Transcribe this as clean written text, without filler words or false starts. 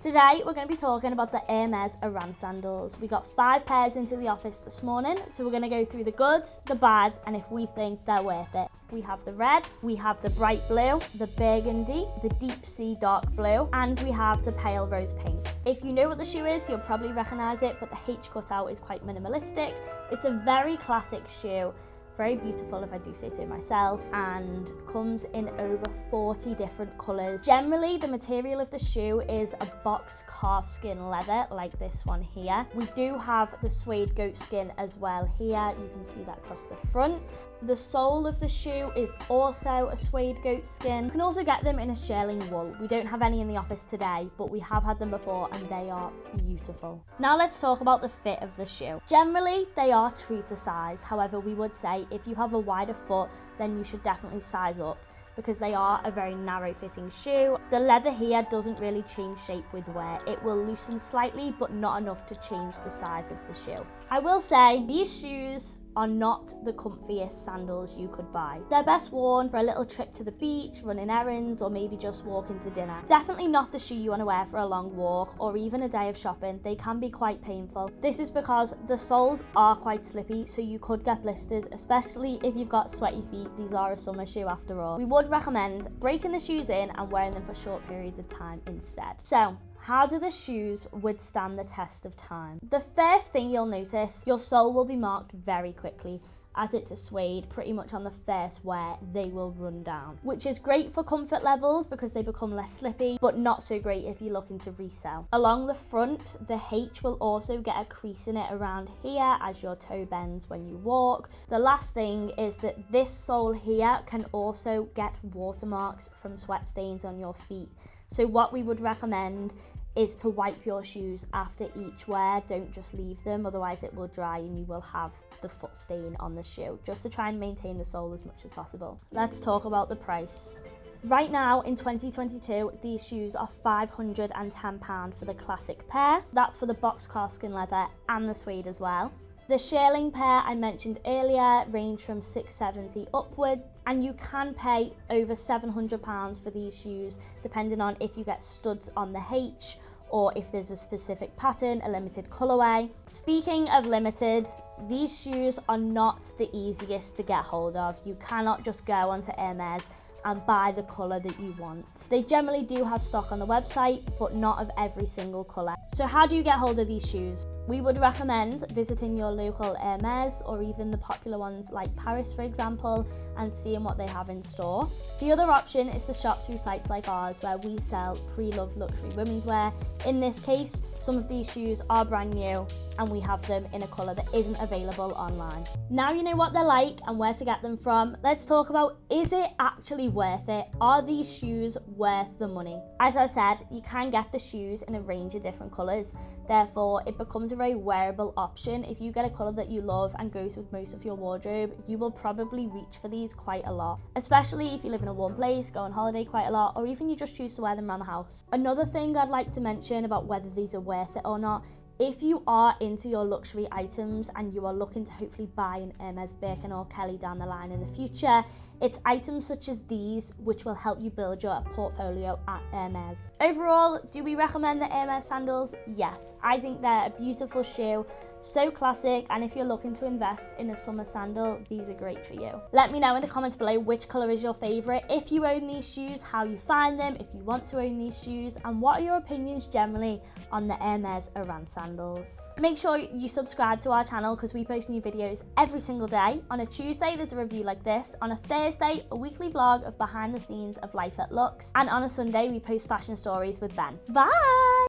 Today we're going to be talking about the Hermès Oran Sandals. We got 5 pairs into the office this morning, so we're going to go through the goods, the bads, and if we think they're worth it. We have the red, we have the bright blue, the burgundy, the deep sea dark blue, and we have the pale rose pink. If you know what the shoe is, you'll probably recognise it, but the H cutout is quite minimalistic. It's a very classic shoe. Very beautiful if I do say so myself, and comes in over 40 different colours. Generally, the material of the shoe is a box calfskin leather like this one here. We do have the suede goat skin as well here. You can see that across the front. The sole of the shoe is also a suede goat skin. You can also get them in a shearling wool. We don't have any in the office today, but we have had them before and they are beautiful. Now let's talk about the fit of the shoe. Generally, they are true to size. However, we would say if you have a wider foot, then you should definitely size up because they are a very narrow fitting shoe. The leather here doesn't really change shape with wear. It will loosen slightly, but not enough to change the size of the shoe. I will say these shoes are not the comfiest sandals you could buy. They're best worn for a little trip to the beach, running errands, or maybe just walking to dinner. Definitely not the shoe you want to wear for a long walk or even a day of shopping. They can be quite painful. This is because the soles are quite slippy, so you could get blisters, especially if you've got sweaty feet. These are a summer shoe after all. We would recommend breaking the shoes in and wearing them for short periods of time instead. So, how do the shoes withstand the test of time? The first thing you'll notice, your sole will be marked very quickly. As it's a suede, pretty much on the first wear, they will run down, which is great for comfort levels because they become less slippy, but not so great if you're looking to resell. Along the front, the H will also get a crease in it around here as your toe bends when you walk. The last thing is that this sole here can also get watermarks from sweat stains on your feet. So what we would recommend is to wipe your shoes after each wear. Don't just leave them, otherwise it will dry and you will have the foot stain on the shoe, just to try and maintain the sole as much as possible. Let's talk about the price. Right now in 2022, these shoes are £510 for the classic pair. That's for the box calfskin leather and the suede as well. The shearling pair I mentioned earlier range from £670 upwards, and you can pay over £700 for these shoes depending on if you get studs on the H or if there's a specific pattern, a limited colourway. Speaking of limited, these shoes are not the easiest to get hold of. You cannot just go onto Hermès and buy the colour that you want. They generally do have stock on the website, but not of every single colour. So how do you get hold of these shoes? We would recommend visiting your local Hermès or even the popular ones like Paris, for example, and seeing what they have in store. The other option is to shop through sites like ours where we sell pre-loved luxury women's wear. In this case, some of these shoes are brand new and we have them in a colour that isn't available online. Now you know what they're like and where to get them from, let's talk about, is it actually worth it? Are these shoes worth the money? As I said, you can get the shoes in a range of different colours. Therefore, it becomes a very wearable option. If you get a colour that you love and goes with most of your wardrobe, you will probably reach for these quite a lot, especially if you live in a warm place, go on holiday quite a lot, or even you just choose to wear them around the house. Another thing I'd like to mention about whether these are worth it or not, if you are into your luxury items and you are looking to hopefully buy an Hermès Birkin or Kelly down the line in the future, it's items such as these which will help you build your portfolio at Hermès. Overall, do we recommend the Hermès sandals? Yes, I think they're a beautiful shoe, so classic, and if you're looking to invest in a summer sandal, these are great for you. Let me know in the comments below which colour is your favourite, if you own these shoes, how you find them, if you want to own these shoes, and what are your opinions generally on the Hermès Oran sandals. Make sure you subscribe to our channel because we post new videos every single day. On a Tuesday, there's a review like this. On a Thursday, a weekly vlog of behind the scenes of life at Luxe. And on a Sunday, we post fashion stories with Ben. Bye!